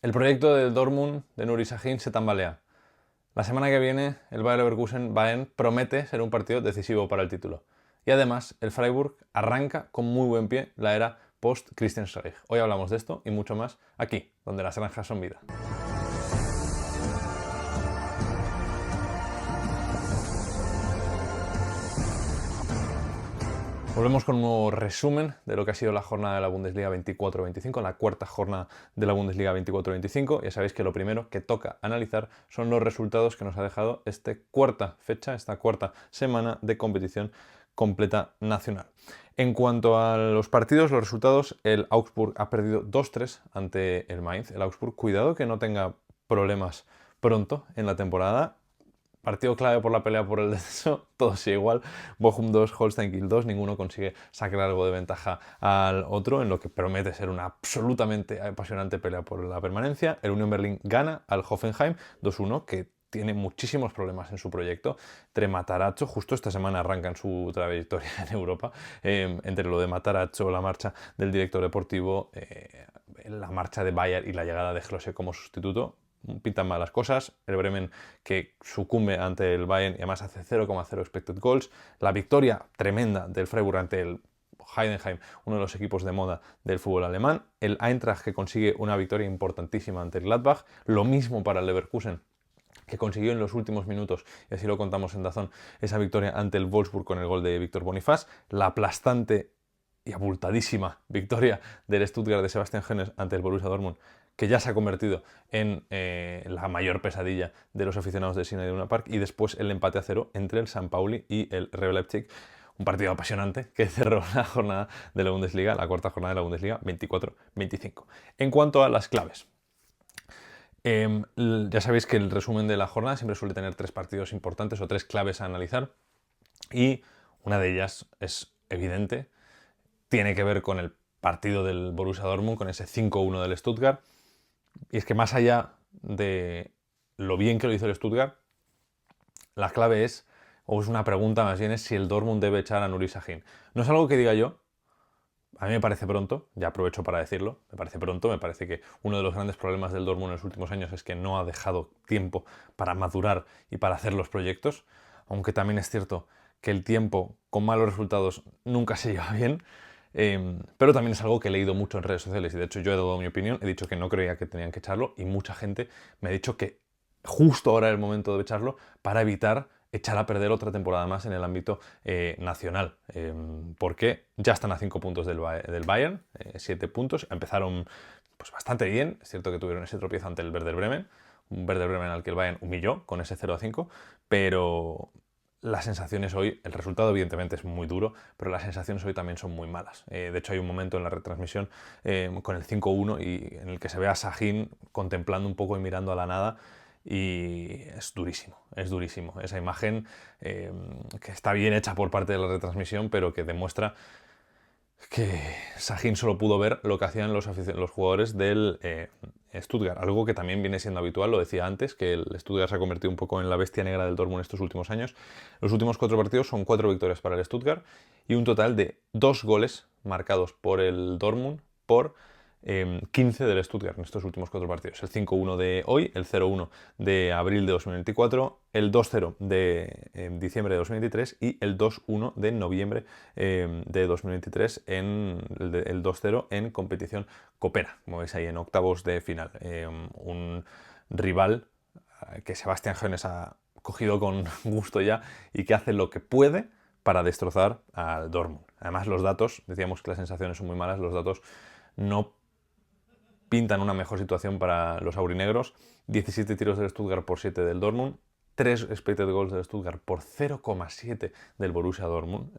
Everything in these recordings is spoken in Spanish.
El proyecto del Dortmund de Nuri Sahin se tambalea. La semana que viene, el Bayer Leverkusen-Bayern promete ser un partido decisivo para el título. Y además, el Freiburg arranca con muy buen pie la era post-Christian Streich. Hoy hablamos de esto y mucho más aquí, donde las granjas son vida. Volvemos con un nuevo resumen de lo que ha sido la jornada de la Bundesliga 24-25, la cuarta jornada de la Bundesliga 24-25. Ya sabéis que lo primero que toca analizar son los resultados que nos ha dejado esta cuarta fecha, esta cuarta semana de competición completa nacional. En cuanto a los partidos, los resultados, el Augsburg ha perdido 2-3 ante el Mainz. El Augsburg, cuidado que no tenga problemas pronto en la temporada. Partido clave por la pelea por el descenso, todo sigue igual. Bochum 2, Holstein Kiel 2, ninguno consigue sacar algo de ventaja al otro, en lo que promete ser una absolutamente apasionante pelea por la permanencia. El Union Berlin gana al Hoffenheim 2-1, que tiene muchísimos problemas en su proyecto. Entre Matarazzo, justo esta semana arrancan su trayectoria en Europa, entre lo de Matarazzo, la marcha del director deportivo, la marcha de Bayer y la llegada de Klose como sustituto, pintan mal las cosas. El Bremen, que sucumbe ante el Bayern y además hace 0,0 expected goals. La victoria tremenda del Freiburg ante el Heidenheim, uno de los equipos de moda del fútbol alemán. El Eintracht, que consigue una victoria importantísima ante el Gladbach. Lo mismo para el Leverkusen, que consiguió en los últimos minutos, y así lo contamos en Dazón, esa victoria ante el Wolfsburg con el gol de Víctor Bonifaz. La aplastante y abultadísima victoria del Stuttgart de Sebastian Hoeneß ante el Borussia Dortmund, que ya se ha convertido en la mayor pesadilla de los aficionados de Signal Iduna Park, y después el empate a 0 entre el St. Pauli y el RB Leipzig. Un partido apasionante que cerró la jornada de la Bundesliga, la cuarta jornada de la Bundesliga 24-25. En cuanto a las claves, ya sabéis que el resumen de la jornada siempre suele tener tres partidos importantes o tres claves a analizar, y una de ellas es evidente, tiene que ver con el partido del Borussia Dortmund, con ese 5-1 del Stuttgart. Y es que más allá de lo bien que lo hizo el Stuttgart, la clave es, o es una pregunta más bien, es si el Dortmund debe echar a Nuri Sahin. No es algo que diga yo, a mí me parece pronto, ya aprovecho para decirlo, me parece pronto, me parece que uno de los grandes problemas del Dortmund en los últimos años es que no ha dejado tiempo para madurar y para hacer los proyectos, aunque también es cierto que el tiempo con malos resultados nunca se lleva bien. Pero también es algo que he leído mucho en redes sociales, y de hecho yo he dado mi opinión, he dicho que no creía que tenían que echarlo, y mucha gente me ha dicho que justo ahora es el momento de echarlo para evitar echar a perder otra temporada más en el ámbito nacional, porque ya están a 5 puntos del Bayern, 7 puntos, empezaron pues bastante bien. Es cierto que tuvieron ese tropiezo ante el Werder Bremen, un Werder Bremen al que el Bayern humilló con ese 0-5, pero las sensaciones hoy, el resultado evidentemente es muy duro, pero las sensaciones hoy también son muy malas. De hecho, hay un momento en la retransmisión con el 5-1 y en el que se ve a Sahin contemplando un poco y mirando a la nada, y es durísimo. Esa imagen que está bien hecha por parte de la retransmisión, pero que demuestra que Sahin solo pudo ver lo que hacían los jugadores del Stuttgart, algo que también viene siendo habitual, lo decía antes, que el Stuttgart se ha convertido un poco en la bestia negra del Dortmund estos últimos años. Los últimos 4 partidos son 4 victorias para el Stuttgart y un total de 2 goles marcados por el Dortmund por 15 del Stuttgart en estos últimos 4 partidos. El 5-1 de hoy, el 0-1 de abril de 2024, el 2-0 de diciembre de 2023 y el 2-1 de noviembre de 2023, el 2-0 en competición copera, como veis ahí en octavos de final. Un rival que Sebastian Hoeneß ha cogido con gusto ya y que hace lo que puede para destrozar al Dortmund. Además, los datos, decíamos que las sensaciones son muy malas, los datos no pintan una mejor situación para los aurinegros. 17 tiros del Stuttgart por 7 del Dortmund, 3 expected goals del Stuttgart por 0,7 del Borussia Dortmund.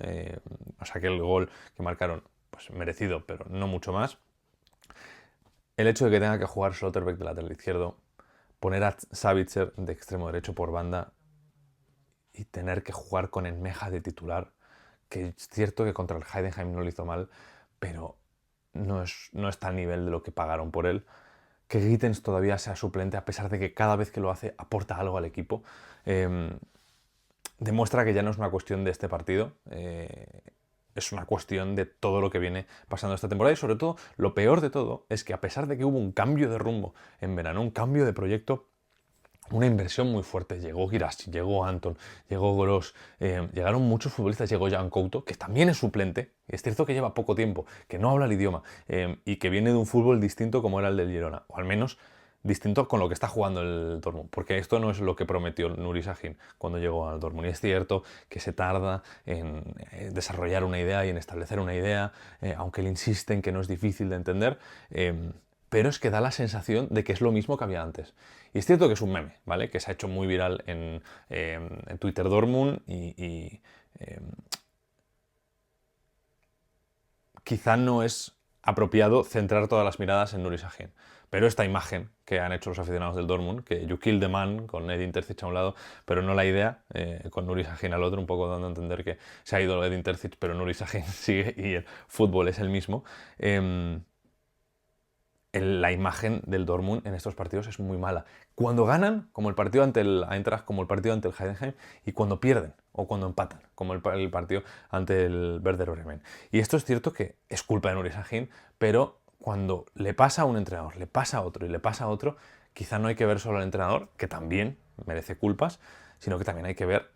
O sea que el gol que marcaron, pues merecido, pero no mucho más. El hecho de que tenga que jugar Schlotterbeck de lateral izquierdo, poner a Sabitzer de extremo derecho por banda y tener que jugar con Enmeja de titular, que es cierto que contra el Heidenheim no lo hizo mal, pero no está al nivel de lo que pagaron por él. Que Gittens todavía sea suplente, a pesar de que cada vez que lo hace aporta algo al equipo, demuestra que ya no es una cuestión de este partido. es una cuestión de todo lo que viene pasando esta temporada y sobre todo, lo peor de todo es que a pesar de que hubo un cambio de rumbo en verano, un cambio de proyecto, una inversión muy fuerte. Llegó Guirassy, llegó Anton, llegó Gross, llegaron muchos futbolistas, llegó Jan Couto, que también es suplente. Es cierto que lleva poco tiempo, que no habla el idioma y que viene de un fútbol distinto como era el del Girona, o al menos distinto con lo que está jugando el Dortmund, porque esto no es lo que prometió Nuri Sahin cuando llegó al Dortmund. Y es cierto que se tarda en desarrollar una idea y en establecer una idea, aunque él insiste en que no es difícil de entender. Pero es que da la sensación de que es lo mismo que había antes. Y es cierto que es un meme, ¿vale? Que se ha hecho muy viral en Twitter Dortmund y quizá no es apropiado centrar todas las miradas en Nuri Sahin. Pero esta imagen que han hecho los aficionados del Dortmund, que you kill the man, con Edin Terzic a un lado, pero no la idea, con Nuri Sahin al otro, un poco dando a entender que se ha ido Edin Terzic, pero Nuri Sahin sigue y el fútbol es el mismo. La imagen del Dortmund en estos partidos es muy mala. Cuando ganan, como el partido ante el Eintracht, como el partido ante el Heidenheim, y cuando pierden o cuando empatan, como el partido ante el Werder Bremen. Y esto es cierto que es culpa de Nuri Sahin, pero cuando le pasa a un entrenador, le pasa a otro y le pasa a otro, quizá no hay que ver solo al entrenador, que también merece culpas, sino que también hay que ver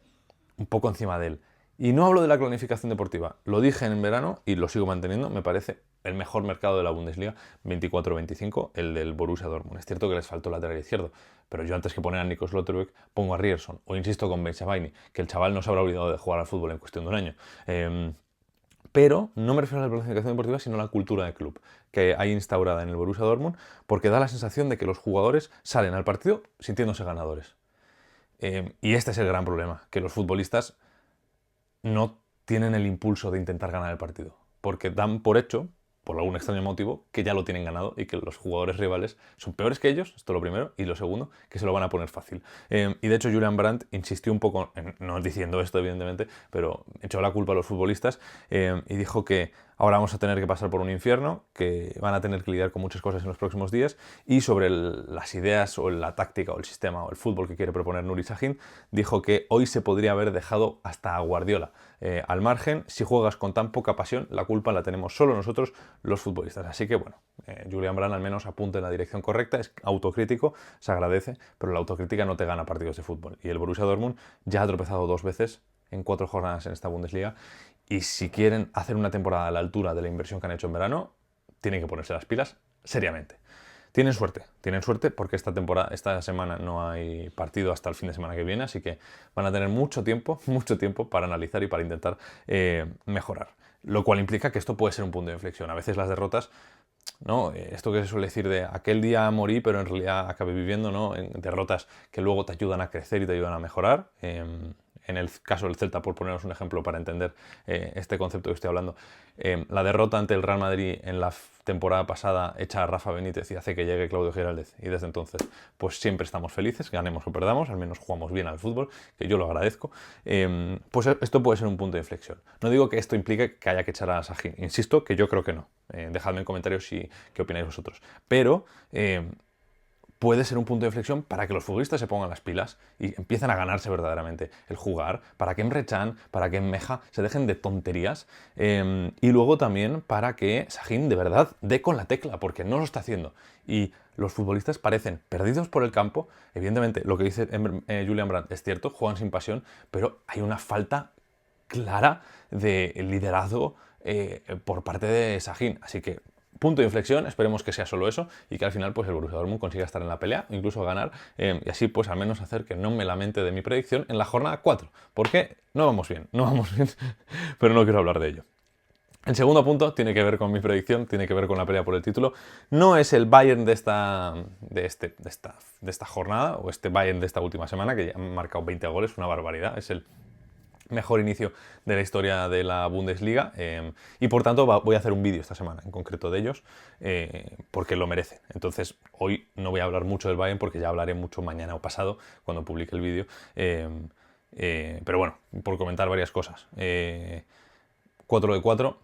un poco encima de él. Y no hablo de la planificación deportiva, lo dije en verano y lo sigo manteniendo, me parece el mejor mercado de la Bundesliga, 24-25, el del Borussia Dortmund. Es cierto que les faltó lateral izquierdo, pero yo antes que poner a Nico Schlotterbeck pongo a Ryerson, o insisto con Benchabaini, que el chaval no se habrá olvidado de jugar al fútbol en cuestión de un año. Pero no me refiero a la planificación deportiva, sino a la cultura de club que hay instaurada en el Borussia Dortmund, porque da la sensación de que los jugadores salen al partido sintiéndose ganadores. Y este es el gran problema, que los futbolistas no tienen el impulso de intentar ganar el partido, porque dan por hecho, por algún extraño motivo, que ya lo tienen ganado y que los jugadores rivales son peores que ellos, esto es lo primero, y lo segundo, que se lo van a poner fácil. Y de hecho Julian Brandt insistió un poco, no diciendo esto evidentemente, pero echó la culpa a los futbolistas y dijo que ahora vamos a tener que pasar por un infierno, que van a tener que lidiar con muchas cosas en los próximos días, y sobre las ideas o la táctica o el sistema o el fútbol que quiere proponer Nuri Sahin, dijo que hoy se podría haber dejado hasta a Guardiola al margen. Si juegas con tan poca pasión, la culpa la tenemos solo nosotros, los futbolistas. Así que bueno, Julian Brandt al menos apunta en la dirección correcta, es autocrítico, se agradece, pero la autocrítica no te gana partidos de fútbol. Y el Borussia Dortmund ya ha tropezado 2 veces en 4 jornadas en esta Bundesliga, y si quieren hacer una temporada a la altura de la inversión que han hecho en verano, tienen que ponerse las pilas seriamente. Tienen suerte porque esta semana no hay partido hasta el fin de semana que viene, así que van a tener mucho tiempo para analizar y para intentar mejorar. Lo cual implica que esto puede ser un punto de inflexión. A veces las derrotas, ¿no? Esto que se suele decir de aquel día morí, pero en realidad acabé viviendo, ¿no? En derrotas que luego te ayudan a crecer y te ayudan a mejorar. En el caso del Celta, por poneros un ejemplo para entender este concepto que estoy hablando, la derrota ante el Real Madrid en la temporada pasada echa a Rafa Benítez y hace que llegue Claudio Giraldez, y desde entonces pues siempre estamos felices, ganemos o perdamos, al menos jugamos bien al fútbol, que yo lo agradezco. Pues esto puede ser un punto de inflexión. No digo que esto implique que haya que echar a Sahin, insisto que yo creo que no. Dejadme en comentarios qué opináis vosotros, pero puede ser un punto de inflexión para que los futbolistas se pongan las pilas y empiecen a ganarse verdaderamente el jugar, para que Emre Can, para que Meja se dejen de tonterías, y luego también para que Sahin de verdad dé con la tecla, porque no lo está haciendo. Y los futbolistas parecen perdidos por el campo. Evidentemente, lo que dice Julian Brandt es cierto, juegan sin pasión, pero hay una falta clara de liderazgo por parte de Sahin. Así que punto de inflexión, esperemos que sea solo eso y que al final pues el Borussia Dortmund consiga estar en la pelea, incluso ganar, y así pues al menos hacer que no me lamente de mi predicción en la jornada 4, porque no vamos bien, pero no quiero hablar de ello. El segundo punto tiene que ver con mi predicción, tiene que ver con la pelea por el título. No es el Bayern de esta jornada, o este Bayern de esta última semana, que ya han marcado 20 goles, una barbaridad, es el mejor inicio de la historia de la Bundesliga, y por tanto voy a hacer un vídeo esta semana en concreto de ellos, porque lo merecen. Entonces hoy no voy a hablar mucho del Bayern porque ya hablaré mucho mañana o pasado cuando publique el vídeo, pero bueno, por comentar varias cosas. 4 de 4,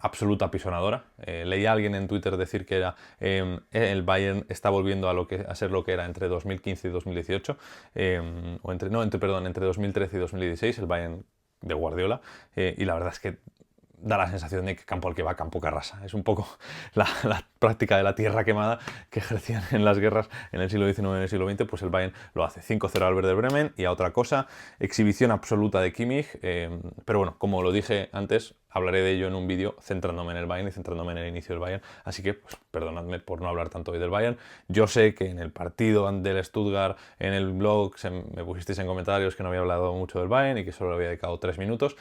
absoluta apisonadora. Leí a alguien en Twitter decir que el Bayern está volviendo a ser lo que era entre 2015 y 2018, entre 2013 y 2016, el Bayern de Guardiola, y la verdad es que da la sensación de que campo al que va, campo que arrasa. Es un poco la práctica de la tierra quemada que ejercían en las guerras en el siglo XIX y en el siglo XX, pues el Bayern lo hace. 5-0 al Werder Bremen y a otra cosa, exhibición absoluta de Kimmich, pero bueno, como lo dije antes, hablaré de ello en un vídeo centrándome en el Bayern y centrándome en el inicio del Bayern, así que pues, perdonadme por no hablar tanto hoy del Bayern. Yo sé que en el partido del Stuttgart, en el blog, me pusisteis en comentarios que no había hablado mucho del Bayern y que solo le había dedicado 3 minutos,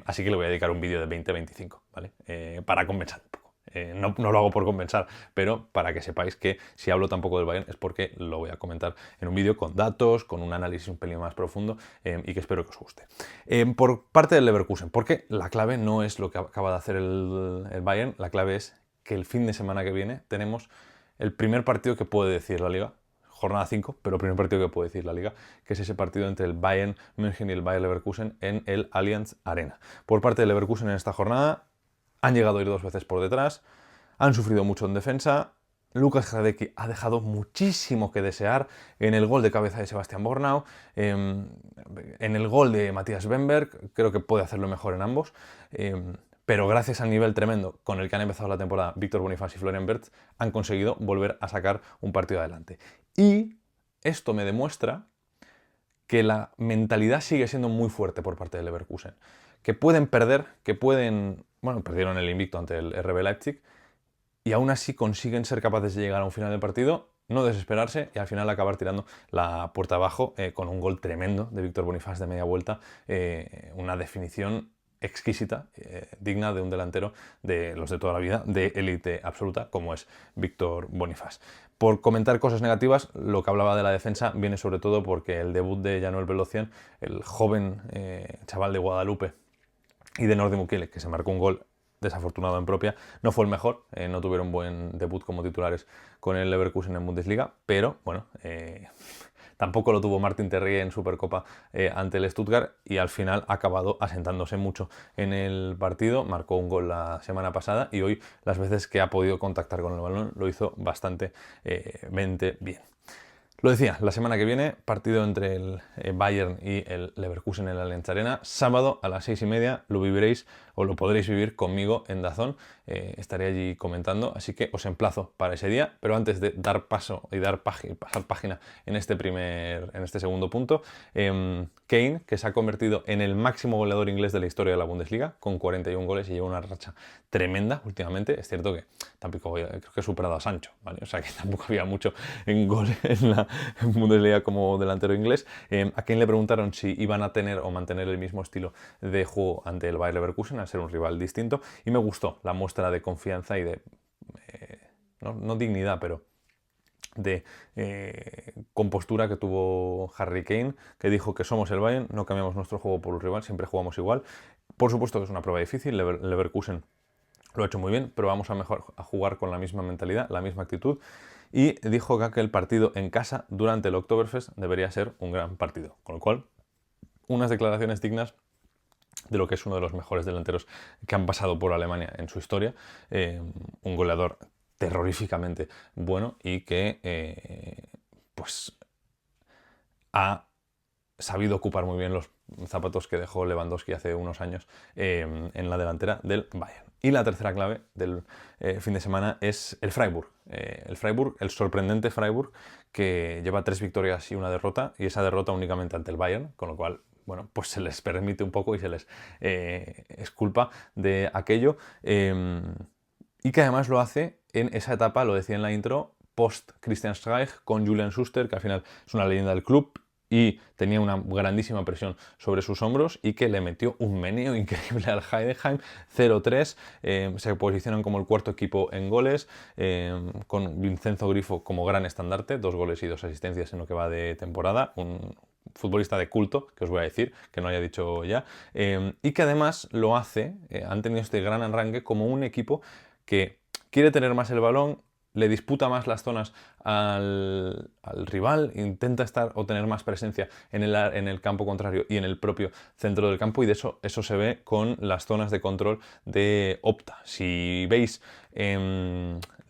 así que le voy a dedicar un vídeo de 20-25, ¿vale? Para compensar un poco. No lo hago por compensar, pero para que sepáis que si hablo tampoco del Bayern es porque lo voy a comentar en un vídeo con datos, con un análisis un pelín más profundo y que espero que os guste. Por parte del Leverkusen, porque la clave no es lo que acaba de hacer el Bayern, la clave es que el fin de semana que viene tenemos el primer partido que puede decir la Liga, jornada 5, pero el primer partido que puede decir la Liga, que es ese partido entre el Bayern München y el Bayer Leverkusen en el Allianz Arena. Por parte del Leverkusen en esta jornada han llegado a ir 2 veces por detrás, han sufrido mucho en defensa. Lukas Hradecky ha dejado muchísimo que desear en el gol de cabeza de Sebastian Bornau, en el gol de Matthias Bamberg, creo que puede hacerlo mejor en ambos, pero gracias al nivel tremendo con el que han empezado la temporada Víctor Bonifaz y Florian Wirtz, han conseguido volver a sacar un partido adelante. Y esto me demuestra que la mentalidad sigue siendo muy fuerte por parte del Leverkusen, que pueden perder, bueno, perdieron el invicto ante el RB Leipzig, y aún así consiguen ser capaces de llegar a un final del partido, no desesperarse y al final acabar tirando la puerta abajo con un gol tremendo de Víctor Bonifaz de media vuelta, una definición exquisita, digna de un delantero de los de toda la vida, de élite absoluta, como es Víctor Bonifaz. Por comentar cosas negativas, lo que hablaba de la defensa viene sobre todo porque el debut de Januel Belocian, el joven chaval de Guadalupe, y de Nordi Mukiele, que se marcó un gol desafortunado en propia, no fue el mejor, no tuvieron buen debut como titulares con el Leverkusen en Bundesliga, pero bueno, tampoco lo tuvo Martin Terrier en Supercopa ante el Stuttgart y al final ha acabado asentándose mucho en el partido, marcó un gol la semana pasada y hoy las veces que ha podido contactar con el balón lo hizo bastante bien. Lo decía, la semana que viene, partido entre el Bayern y el Leverkusen en la Allianz Arena. Sábado a las 6:30 lo viviréis o lo podréis vivir conmigo en DAZN. Estaré allí comentando, así que os emplazo para ese día. Pero antes de dar paso y pasar página en este segundo punto, Kane, que se ha convertido en el máximo goleador inglés de la historia de la Bundesliga, con 41 goles y lleva una racha tremenda últimamente. Es cierto que tampoco creo que he superado a Sancho, ¿vale? O sea que tampoco había mucho en goles en la Bundesliga como delantero inglés. A Kane le preguntaron si iban a tener o mantener el mismo estilo de juego ante el Bayer Leverkusen, al ser un rival distinto, y me gustó la muestra de confianza y de, no dignidad, pero de compostura que tuvo Harry Kane, que dijo que somos el Bayern, no cambiamos nuestro juego por un rival, siempre jugamos igual. Por supuesto que es una prueba difícil, Leverkusen lo ha hecho muy bien, pero vamos a jugar con la misma mentalidad, la misma actitud. Y dijo que aquel partido en casa durante el Oktoberfest debería ser un gran partido. Con lo cual, unas declaraciones dignas de lo que es uno de los mejores delanteros que han pasado por Alemania en su historia. Un goleador terroríficamente bueno y que pues ha sabido ocupar muy bien los zapatos que dejó Lewandowski hace unos años en la delantera del Bayern. Y la tercera clave del fin de semana es el Freiburg. El sorprendente Freiburg, que lleva 3 victorias y una derrota, y esa derrota únicamente ante el Bayern, con lo cual, bueno, pues se les permite un poco y se les exculpa de aquello. Y que además lo hace en esa etapa, lo decía en la intro, post Christian Streich, con Julian Schuster, que al final es una leyenda del club y tenía una grandísima presión sobre sus hombros y que le metió un meneo increíble al Heidenheim, 0-3, se posicionan como el cuarto equipo en goles, con Vincenzo Grifo como gran estandarte, 2 goles y 2 asistencias en lo que va de temporada, un futbolista de culto, que os voy a decir, que no haya dicho ya, y que además lo hace, han tenido este gran arranque como un equipo que quiere tener más el balón, le disputa más las zonas al rival, intenta estar o tener más presencia en el campo contrario y en el propio centro del campo, y de eso se ve con las zonas de control de Opta. Si veis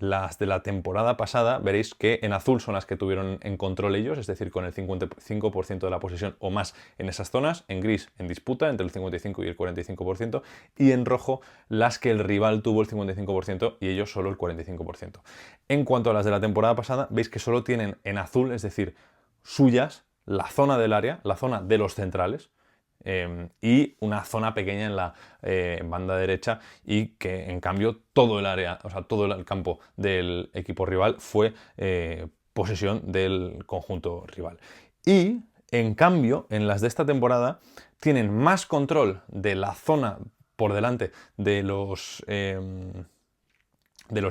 las de la temporada pasada, veréis que en azul son las que tuvieron en control ellos, es decir, con el 55% de la posesión o más en esas zonas, en gris en disputa, entre el 55 y el 45%, y en rojo las que el rival tuvo el 55% y ellos solo el 45%. En cuanto a las de la temporada pasada, veis que solo tienen en azul, es decir, suyas, la zona del área, la zona de los centrales, y una zona pequeña en la banda derecha, y que en cambio todo el área, o sea, todo el campo del equipo rival fue posesión del conjunto rival. Y en cambio, en las de esta temporada tienen más control de la zona por delante de los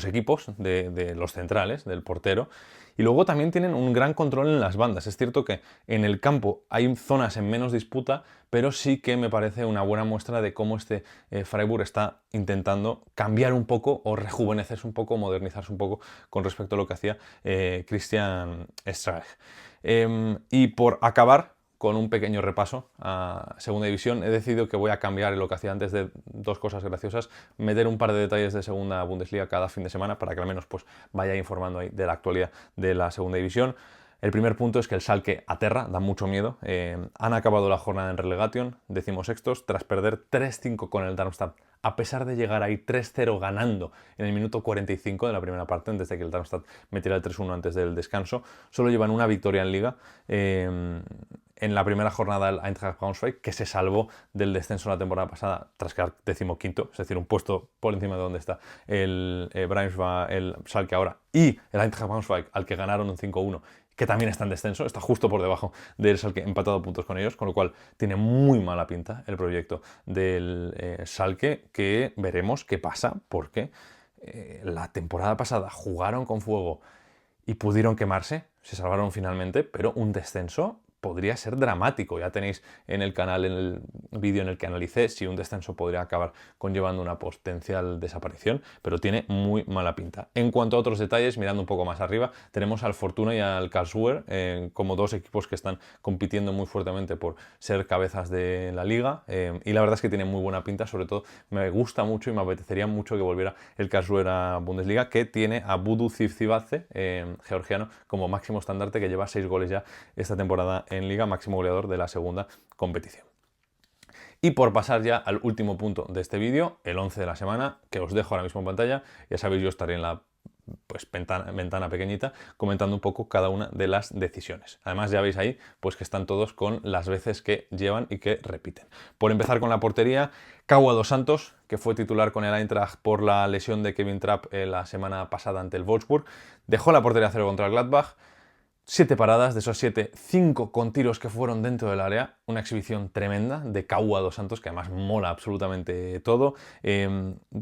equipos, de los centrales, del portero, y luego también tienen un gran control en las bandas. Es cierto que en el campo hay zonas en menos disputa, pero sí que me parece una buena muestra de cómo este Freiburg está intentando cambiar un poco o rejuvenecerse un poco, modernizarse un poco con respecto a lo que hacía Christian Streich. Y por acabar con un pequeño repaso a segunda división, he decidido que voy a cambiar lo que hacía antes de dos cosas graciosas, meter un par de detalles de segunda Bundesliga cada fin de semana para que al menos pues vaya informando ahí de la actualidad de la segunda división. El primer punto es que el Schalke aterra, da mucho miedo. Han acabado la jornada en relegation, 16º, tras perder 3-5 con el Darmstadt, a pesar de llegar ahí 3-0 ganando en el minuto 45 de la primera parte, desde que el Darmstadt metiera el 3-1 antes del descanso. Solo llevan una victoria en Liga. En la primera jornada el Eintracht Braunschweig, que se salvó del descenso la temporada pasada tras quedar 15º, es decir, un puesto por encima de donde está el Braunschweig, el Schalke ahora, y el Eintracht Braunschweig, al que ganaron un 5-1, que también está en descenso, está justo por debajo del Schalke, empatado a puntos con ellos, con lo cual tiene muy mala pinta el proyecto del Schalke, que veremos qué pasa, porque la temporada pasada jugaron con fuego y pudieron quemarse, se salvaron finalmente, pero un descenso podría ser dramático. Ya tenéis en el canal, en el vídeo en el que analicé, si un descenso podría acabar conllevando una potencial desaparición, pero tiene muy mala pinta. En cuanto a otros detalles, mirando un poco más arriba, tenemos al Fortuna y al Karlsruhe como dos equipos que están compitiendo muy fuertemente por ser cabezas de la liga, y la verdad es que tiene muy buena pinta. Sobre todo me gusta mucho y me apetecería mucho que volviera el Karlsruhe a Bundesliga, que tiene a Budu Civcivace, georgiano, como máximo estandarte, que lleva 6 goles ya esta temporada en Liga, máximo goleador de la segunda competición. Y por pasar ya al último punto de este vídeo, el 11 de la semana, que os dejo ahora mismo en pantalla. Ya sabéis, yo estaré en la ventana pequeñita comentando un poco cada una de las decisiones. Además ya veis ahí pues que están todos con las veces que llevan y que repiten. Por empezar con la portería, Kawa dos Santos, que fue titular con el Eintracht por la lesión de Kevin Trapp la semana pasada ante el Wolfsburg, dejó la portería a cero contra el Gladbach. 7 paradas, de esos 7, 5 con tiros que fueron dentro del área. Una exhibición tremenda de Kawa dos Santos, que además mola absolutamente todo.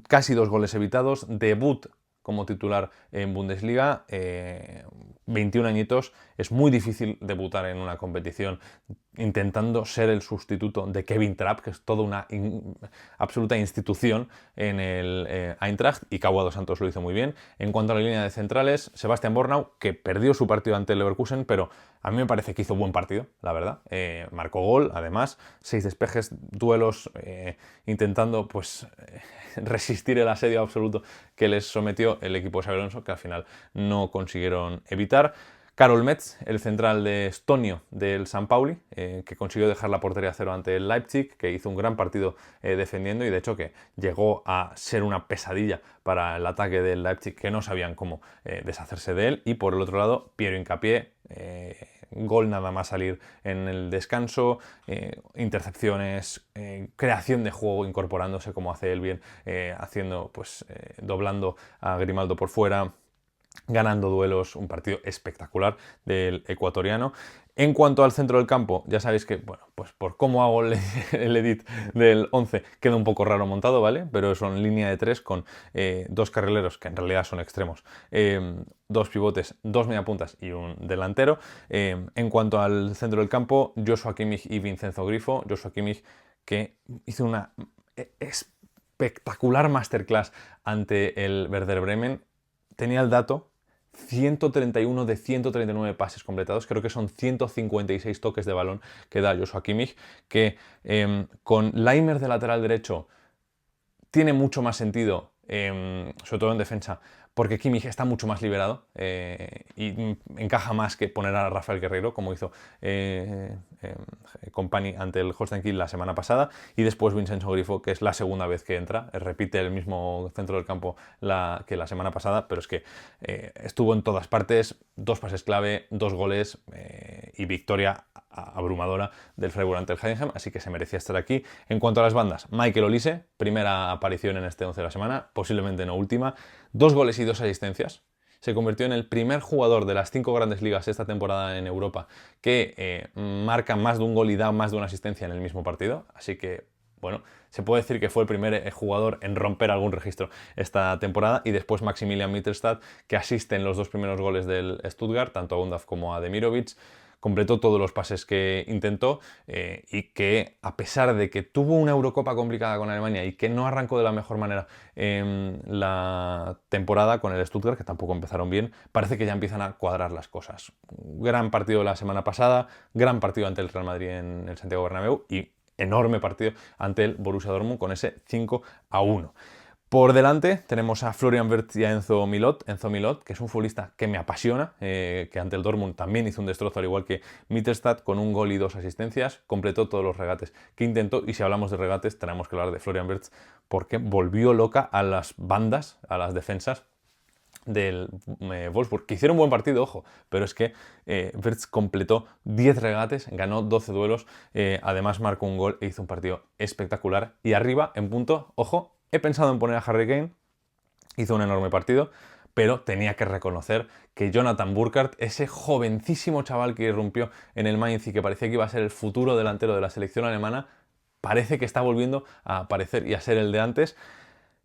Casi 2 goles evitados. Debut como titular en Bundesliga, 21 añitos. Es muy difícil debutar en una competición intentando ser el sustituto de Kevin Trapp, que es toda una absoluta institución en el Eintracht, y Kawa dos Santos lo hizo muy bien. En cuanto a la línea de centrales, Sebastian Bornau, que perdió su partido ante el Leverkusen, pero a mí me parece que hizo buen partido, la verdad. Marcó gol, además, 6 despejes, duelos, intentando pues resistir el asedio absoluto que les sometió el equipo de Xabi Alonso, que al final no consiguieron evitar. Karol Metz, el central de Estonio del San Pauli, que consiguió dejar la portería a cero ante el Leipzig, que hizo un gran partido defendiendo, y de hecho que llegó a ser una pesadilla para el ataque del Leipzig, que no sabían cómo deshacerse de él. Y por el otro lado, Piero Hincapié, gol nada más salir en el descanso, intercepciones, creación de juego, incorporándose como hace él bien, haciendo pues doblando a Grimaldo por fuera, ganando duelos, un partido espectacular del ecuatoriano. En cuanto al centro del campo, ya sabéis que, bueno, pues por cómo hago el edit del 11 queda un poco raro montado, ¿vale? Pero son línea de 3 con 2 carrileros, que en realidad son extremos, 2 pivotes, 2 mediapuntas y un delantero. En cuanto al centro del campo, Joshua Kimmich y Vincenzo Grifo. Joshua Kimmich, que hizo una espectacular masterclass ante el Werder Bremen. Tenía el dato, 131 de 139 pases completados, creo que son 156 toques de balón que da Joshua Kimmich, que con Laimer de lateral derecho tiene mucho más sentido, sobre todo en defensa, porque Kimmich está mucho más liberado y encaja más que poner a Rafael Guerreiro, como hizo Company ante el Holstein Kiel la semana pasada, y después Vincenzo Grifo, que es la segunda vez que entra, repite el mismo centro del campo que la semana pasada, pero es que estuvo en todas partes, 2 pases clave, 2 goles y victoria abrumadora del Freiburg ante el Heidenheim, así que se merecía estar aquí. En cuanto a las bandas, Michael Olise, primera aparición en este 11 de la semana, posiblemente no última, 2 goles y 2 asistencias. Se convirtió en el primer jugador de las 5 grandes ligas esta temporada en Europa que marca más de un gol y da más de una asistencia en el mismo partido, así que bueno, se puede decir que fue el primer jugador en romper algún registro esta temporada, y después Maximilian Mittelstadt, que asiste en los 2 primeros goles del Stuttgart, tanto a Undaf como a Demirovic, completó todos los pases que intentó y que, a pesar de que tuvo una Eurocopa complicada con Alemania y que no arrancó de la mejor manera la temporada con el Stuttgart, que tampoco empezaron bien, parece que ya empiezan a cuadrar las cosas. Gran partido la semana pasada, gran partido ante el Real Madrid en el Santiago Bernabéu y enorme partido ante el Borussia Dortmund con ese 5-1. Por delante tenemos a Florian Wirtz y a Enzo Milot, que es un futbolista que me apasiona, que ante el Dortmund también hizo un destrozo, al igual que Mittelstadt, con 1 gol y 2 asistencias, completó todos los regates que intentó, y si hablamos de regates tenemos que hablar de Florian Wirtz, porque volvió loca a las bandas, a las defensas del Wolfsburg, que hicieron un buen partido, ojo, pero es que Wirtz completó 10 regates, ganó 12 duelos, además marcó un gol e hizo un partido espectacular. Y arriba, en punto, ojo, he pensado en poner a Harry Kane, hizo un enorme partido, pero tenía que reconocer que Jonathan Burkhardt, ese jovencísimo chaval que irrumpió en el Mainz y que parecía que iba a ser el futuro delantero de la selección alemana, parece que está volviendo a aparecer y a ser el de antes.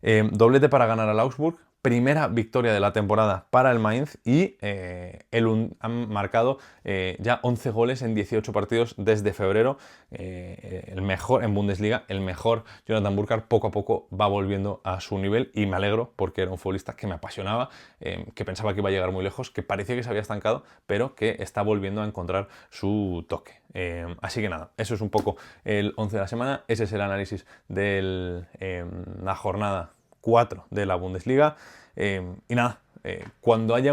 Doblete para ganar al Augsburg, primera victoria de la temporada para el Mainz, y han marcado ya 11 goles en 18 partidos desde febrero. El mejor en Bundesliga, el mejor Jonathan Burkhardt poco a poco va volviendo a su nivel, y me alegro porque era un futbolista que me apasionaba, que pensaba que iba a llegar muy lejos, que parecía que se había estancado, pero que está volviendo a encontrar su toque. Así que nada, eso es un poco el 11 de la semana, ese es el análisis de la jornada 4 de la Bundesliga. Y nada, cuando haya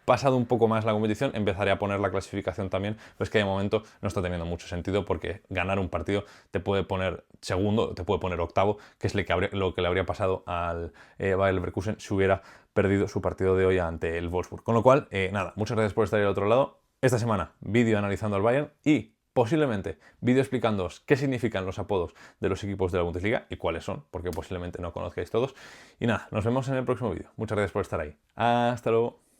pasado un poco más la competición, empezaré a poner la clasificación también, pues que de momento no está teniendo mucho sentido, porque ganar un partido te puede poner segundo, te puede poner octavo, que es lo que le habría pasado al Bayer Leverkusen si hubiera perdido su partido de hoy ante el Wolfsburg. Con lo cual, nada, muchas gracias por estar ahí al otro lado. Esta semana, vídeo analizando al Bayern y posiblemente vídeo explicándoos qué significan los apodos de los equipos de la Bundesliga y cuáles son, porque posiblemente no conozcáis todos. Y nada, nos vemos en el próximo vídeo. Muchas gracias por estar ahí. Hasta luego.